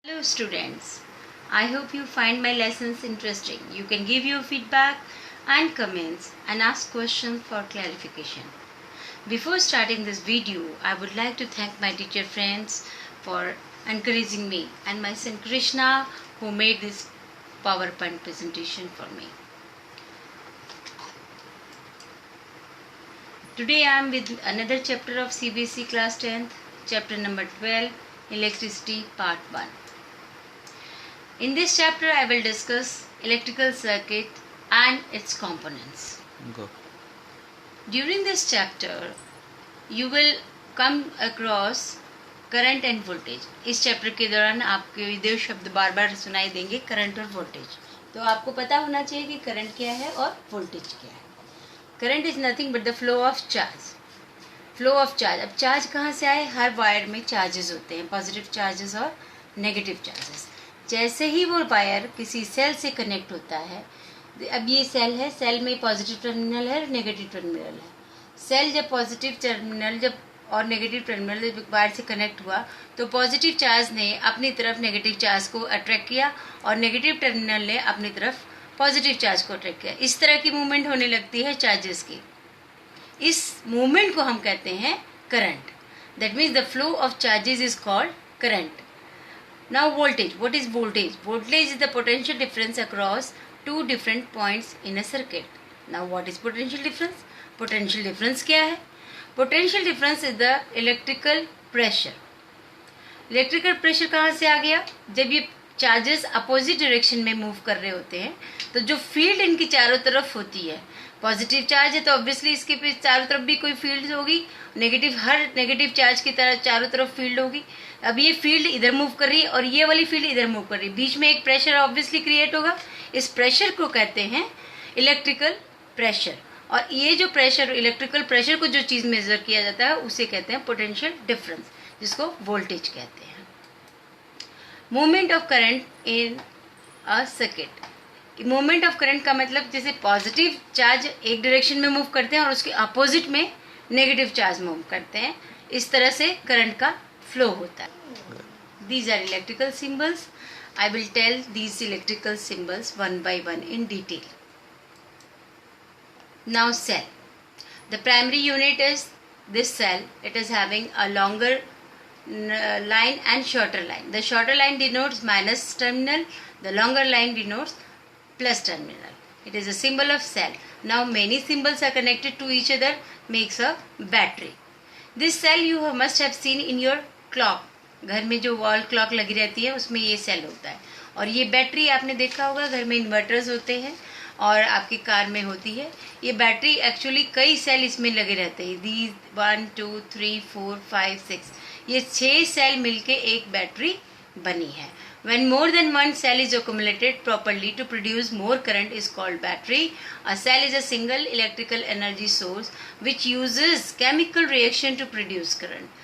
Hello students, I hope you find my lessons interesting. You can give your feedback and comments and ask questions for clarification. Before starting this video, I would like to thank my teacher friends for encouraging me and my son Krishna who made this PowerPoint presentation for me. Today I am with another chapter of CBSE class 10th, chapter number 12, Electricity Part 1. In this chapter, I will discuss electrical circuit and its components. Go. During this chapter, you will come across current end voltage. इस chapter के दौरान आपके दो शब्द बार बार सुनाई देंगे, current और voltage. तो आपको पता होना चाहिए कि करंट क्या है और वोल्टेज क्या है. Current is nothing but the flow of charge. Flow of charge. अब चार्ज कहाँ से आए? हर वायर में चार्जेस होते हैं, पॉजिटिव चार्जेस और नेगेटिव चार्जेस. जैसे ही वो वायर किसी सेल से कनेक्ट होता है, अब ये सेल है, सेल में पॉजिटिव टर्मिनल है और नेगेटिव टर्मिनल है. सेल जब पॉजिटिव टर्मिनल जब और नेगेटिव टर्मिनल जब वायर से कनेक्ट हुआ तो पॉजिटिव चार्ज ने अपनी तरफ नेगेटिव चार्ज को अट्रैक्ट किया और नेगेटिव टर्मिनल ने अपनी तरफ पॉजिटिव चार्ज को अट्रैक्ट किया. इस तरह की मूवमेंट होने लगती है चार्जेस की. इस मूवमेंट को हम कहते हैं current. That means the flow of charges is called current. Now voltage. What is voltage? Voltage is the potential difference across two different points in a circuit. Now what is potential difference? Potential difference क्या है? Potential difference is the electrical pressure. Electrical pressure कहाँ से आ गया? जब ये charges opposite direction में move कर रहे होते हैं तो जो फील्ड इनकी चारों तरफ होती है, पॉजिटिव चार्ज है तो ऑब्वियसली इसके पे चारों तरफ भी कोई फील्ड होगी, नेगेटिव हर नेगेटिव चार्ज की तरह चारों तरफ फील्ड होगी. अब ये फील्ड इधर मूव कर रही है और ये वाली फील्ड इधर मूव कर रही है, बीच में एक प्रेशर ऑब्वियसली क्रिएट होगा. इस प्रेशर को कहते हैं इलेक्ट्रिकल प्रेशर. और ये जो प्रेशर, इलेक्ट्रिकल प्रेशर को जो चीज मेजर किया जाता है उसे कहते हैं पोटेंशियल डिफरेंस, जिसको वोल्टेज कहते हैं. Movement of current in a circuit. Movement of current का मतलब जैसे पॉजिटिव चार्ज एक डायरेक्शन में मूव करते हैं और उसके अपोजिट में नेगेटिव चार्ज मूव करते हैं, इस तरह से करंट का फ्लो होता है. These are electrical symbols. I will tell these electrical symbols one by one in detail. Now cell. The primary unit is this cell. It is having a longer line and shorter line. The shorter line denotes minus terminal. The longer line denotes plus terminal. It is a symbol of cell. Now many symbols are connected to each other, makes a battery. This cell you must have seen in your clock. घर में जो wall clock लगी रहती है उसमें ये cell होता है. और ये बैटरी आपने देखा होगा, घर में इन्वर्टर्स होते हैं और आपकी कार में होती है. ये बैटरी एक्चुअली कई सेल इसमें लगे रहते हैं. दीज 1 2 3 4 5 6 ये 6 सेल मिलके एक बैटरी बनी है. When more than one cell is accumulated properly to produce more current is called battery. A cell is a single electrical energy source which uses chemical reaction to produce current.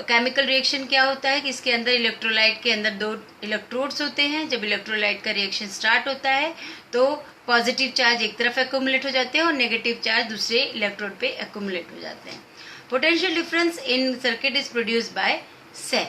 Chemical reaction क्या होता है कि इसके अंदर electrolyte के अंदर 2 electrodes होते हैं. जब इलेक्ट्रोलाइट का रिएक्शन स्टार्ट होता है तो पॉजिटिव चार्ज एक तरफ एक्यूमुलेट हो जाते हैं और नेगेटिव चार्ज दूसरे इलेक्ट्रोड पे एक्यूमुलेट हो जाते हैं. Potential difference in circuit is produced by cell.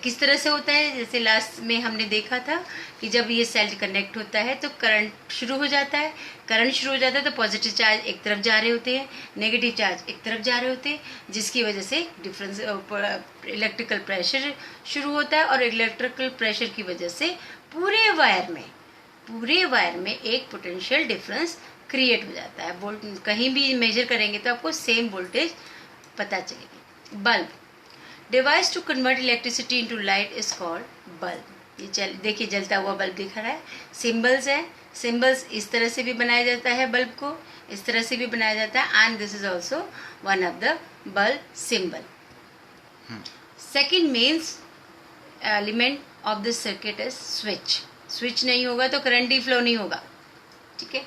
किस तरह से होता है? जैसे लास्ट में हमने देखा था कि जब ये सेल कनेक्ट होता है तो करंट शुरू हो जाता है. करंट शुरू हो जाता है तो पॉजिटिव चार्ज एक तरफ जा रहे होते हैं, नेगेटिव चार्ज एक तरफ जा रहे होते हैं, जिसकी वजह से डिफरेंस इलेक्ट्रिकल प्रेशर शुरू होता है. और इलेक्ट्रिकल प्रेशर की वजह से पूरे वायर में एक पोटेंशियल डिफरेंस क्रिएट हो जाता है. कहीं भी मेजर करेंगे तो आपको सेम वोल्टेज पता चलेगी. Bulb. Device to convert electricity into light is called bulb. ये देखिए जलता हुआ बल्ब दिख रहा है. सिंबल्स है. सिंबल्स इस तरह से भी बनाया जाता है, बल्ब को इस तरह से भी बनाया जाता है. And this is also one of the bulb symbol. Second means element of the circuit is switch. Switch नहीं होगा तो करंट ही फ्लो नहीं होगा. ठीक है.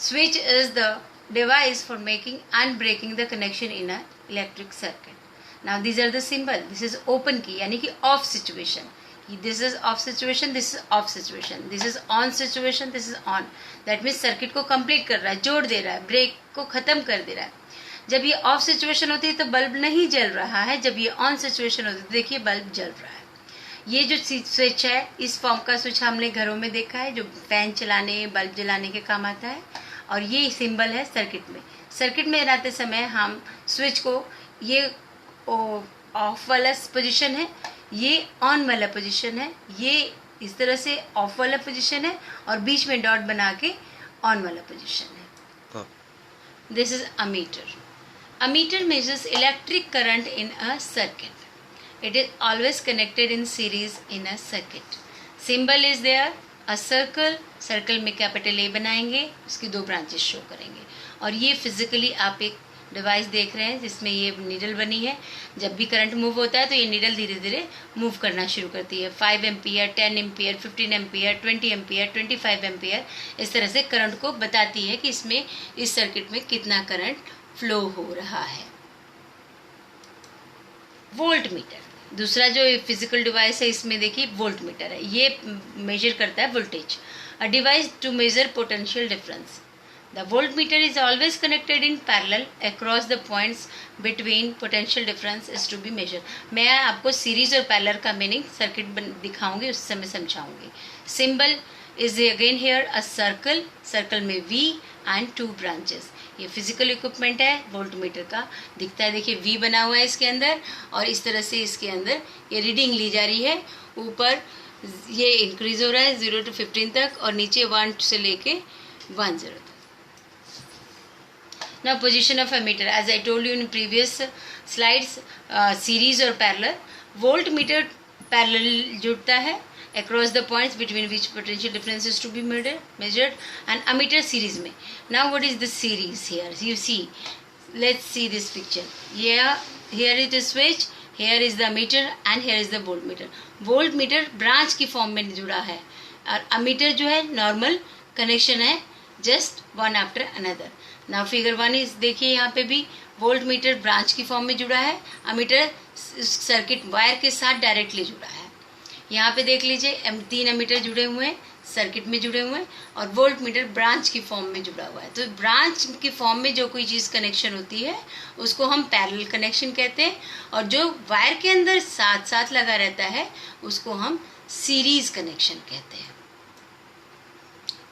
Switch is the device for making and breaking the connection in a electric circuit. Now these are the symbol. This is open key यानी कि off situation. This is off situation. This is off situation. This is on situation. This is on. That means circuit को complete कर रहा है, जोड़ दे रहा है, break को खत्म कर दे रहा है. जब ये ऑफ सिचुएशन होती है तो बल्ब नहीं जल रहा है. जब ये ऑन सिचुएशन होती है तो देखिए बल्ब जल रहा है. ये जो स्विच है, इस फॉर्म का स्विच हमने घरों में देखा है, जो फैन चलाने, बल्ब जलाने के काम आता है। और ये सिंबल है सर्किट में। सर्किट में बनाते समय हम स्विच को, ये ऑफ वाला पोजीशन है, ये ऑन वाला पोजीशन है, ये इस तरह से ऑफ वाला पोजीशन है, और बीच में डॉट बना के ऑन वाला पोजीशन है। This is ammeter. Ammeter measures electric current in a circuit. It is always connected in series in a circuit. Symbol is there, a circle. Circle में कैपिटल A बनाएंगे, उसकी 2 ब्रांचेस शो करेंगे। और ये physically आप एक device देख रहे हैं जिसमें ये नीडल बनी है। जब भी करंट मूव होता है तो ये नीडल धीरे धीरे मूव करना शुरू करती है। 5 ampere, 10 ampere, 15 ampere, 20 ampere, 25 ampere, इस तरह से करंट को बताती है कि इसमें, इस सर्किट में कितना करंट फ्लो हो रहा है। वोल्ट मीटर दूसरा जो फिजिकल डिवाइस है, इसमें देखिए वोल्ट मीटर है। ये मेजर करता है voltage. A device to measure potential difference. The volt meter is always connected in parallel across the points between potential difference is to be measure. मैं आपको सीरीज और पैरेलल का मीनिंग सर्किट दिखाऊंगी, उस समय समझाऊंगी। Symbol is again here a circle, circle में V and 2 branches. ये फिजिकल इक्विपमेंट है वोल्ट मीटर का, दिखता है, देखिए V बना हुआ है इसके अंदर, और इस तरह से इसके अंदर ये रीडिंग ली जा रही है। ऊपर ये इंक्रीज हो रहा है 0 to 15 तक, और नीचे 1 से लेके 10 तक। Now position of ammeter, as I told you in previous slides, series और parallel. Voltmeter parallel जुड़ता है across the points between which potential difference is to be measured, and ammeter series में. Now what is the series here? You see, let's see this picture. Here it is switch, here is the ammeter and here is the voltmeter. Voltmeter branch की form में जुड़ा है, और ammeter जो है normal connection है, just one after another. Now figure 1 is देखिए, यहाँ पे भी वोल्ट मीटर ब्रांच की फॉर्म में जुड़ा है, अमीटर सर्किट वायर के साथ डायरेक्टली जुड़ा है। यहाँ पे देख लीजिए 3 अमीटर जुड़े हुए हैं, सर्किट में जुड़े हुए हैं, और वोल्ट मीटर ब्रांच की फॉर्म में जुड़ा हुआ है। तो ब्रांच की फॉर्म में जो कोई चीज़ कनेक्शन होती है उसको हम पैरेलल कनेक्शन कहते हैं, और जो वायर के अंदर साथ साथ लगा रहता है उसको हम सीरीज कनेक्शन कहते हैं।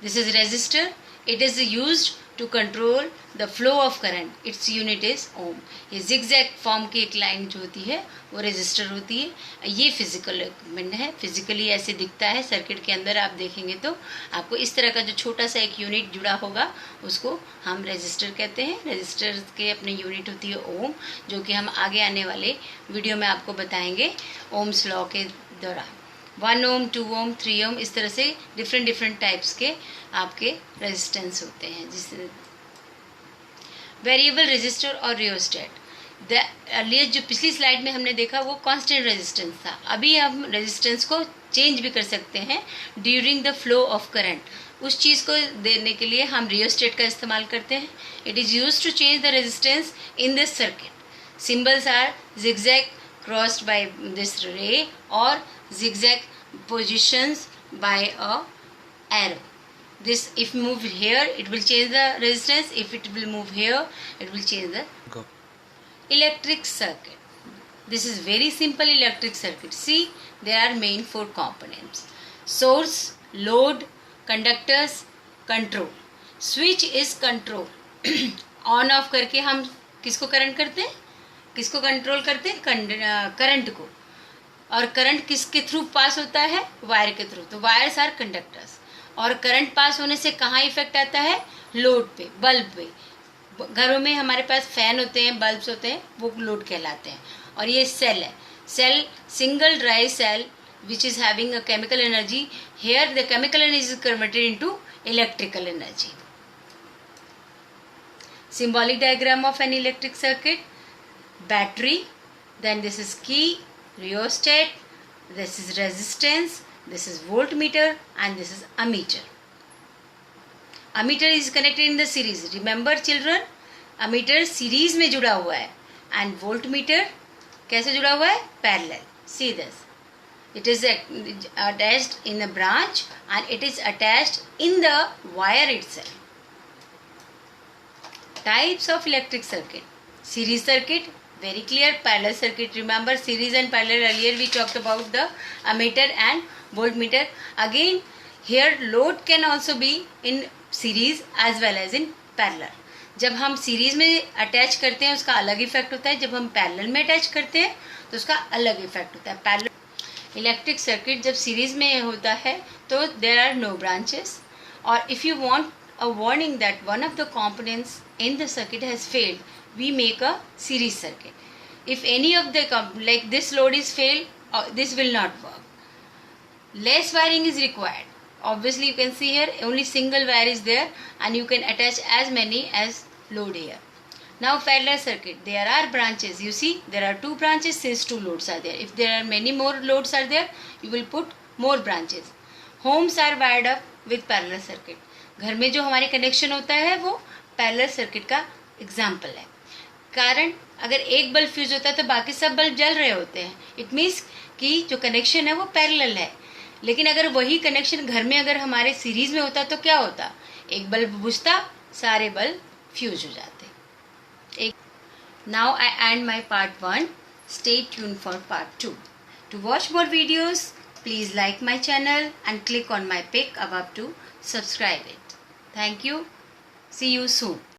This is resistor, it is used to control the flow of current. Its unit is ohm. ये zigzag फॉर्म की एक लाइन जो होती है वो रेजिस्टर होती है। ये फिजिकल इक्विपमेंट है, फिजिकली ऐसे दिखता है। सर्किट के अंदर आप देखेंगे तो आपको इस तरह का जो छोटा सा एक यूनिट जुड़ा होगा उसको हम रेजिस्टर कहते हैं। रेजिस्टर के अपनी यूनिट होती है ओम, जो कि हम आगे आने वाले वीडियो में आपको बताएंगे ओम्स लॉ के दौरान। 1 ओम, 2 ओम, 3 ओम, इस तरह से डिफरेंट टाइप्स के आपके रेजिस्टेंस होते हैं। जिस वेरिएबल रेजिस्टर और रियोस्टेट, अर्लियर जो पिछली स्लाइड में हमने देखा वो कांस्टेंट रेजिस्टेंस था। अभी हम रेजिस्टेंस को चेंज भी कर सकते हैं during the flow of current. उस चीज़ को देने के लिए हम रियोस्टेट का इस्तेमाल करते हैं। It is use to change the resistance in this circuit. Symbols are zigzag crossed by this ray or zigzag positions by a arrow. This, if move here it will change the resistance, if it will move here it will change the electric circuit. This is very simple electric circuit. See, there are main 4 components: source, load, conductors, control. Switch is control. on off करके हम किसको current करते हैं, किसको control करते हैं, current को। और करंट किसके थ्रू पास होता है, वायर के थ्रू। तो वायर्स आर कंडक्टर्स। और करंट पास होने से कहाँ इफेक्ट आता है, लोड पे, बल्ब पे। घरों में हमारे पास फैन होते हैं, बल्ब्स होते हैं, वो लोड कहलाते हैं। और ये सेल है, cell single dry cell which is having a chemical energy. Here the chemical energy is converted into electrical energy. Symbolic diagram of an electric circuit: battery, then this is key, rheostat, this is resistance, this is voltmeter, and this is ammeter. Ammeter is connected in the series. Remember children, ammeter series में जुड़ा हुआ है, and voltmeter कैसे जुड़ा हुआ है, parallel. See this. It is attached in the branch and it is attached in the wire itself. Types of electric circuit: series circuit, Very clear. Parallel circuit. Remember series and parallel. Earlier we talked about the ammeter and voltmeter. Again, here load can also be in series as well as in parallel. जब हम series में attach करते हैं उसका अलग effect होता है, जब हम पैरेलल में अटैच करते हैं तो उसका अलग इफेक्ट होता है. पैरेलल इलेक्ट्रिक सर्किट जब सीरीज में होता है तो देयर आर नो ब्रांचेस, और if you want a warning that one of the components in the circuit has failed, we make a series circuit. If any of the like this load is failed, this will not work. Less wiring is required. Obviously you can see here only single wire is there and you can attach as many as load here. Now parallel circuit, there are branches. You see there are 2 branches since 2 loads are there. If there are many more loads are there, you will put more branches. Homes are wired up with parallel circuit. घर में जो हमारे connection होता है वो parallel circuit का example है. कारण अगर एक बल्ब फ्यूज होता है तो बाकी सब बल्ब जल रहे होते हैं. इट मीन्स कि जो कनेक्शन है वो पैरेलल है. लेकिन अगर वही कनेक्शन घर में अगर हमारे सीरीज में होता तो क्या होता, एक बल्ब बुझता, सारे बल्ब फ्यूज हो जाते. Now I end my part 1. Stay tune for part 2. To watch more videos please like my channel and click on my pic above to subscribe it. Thank you. See you soon.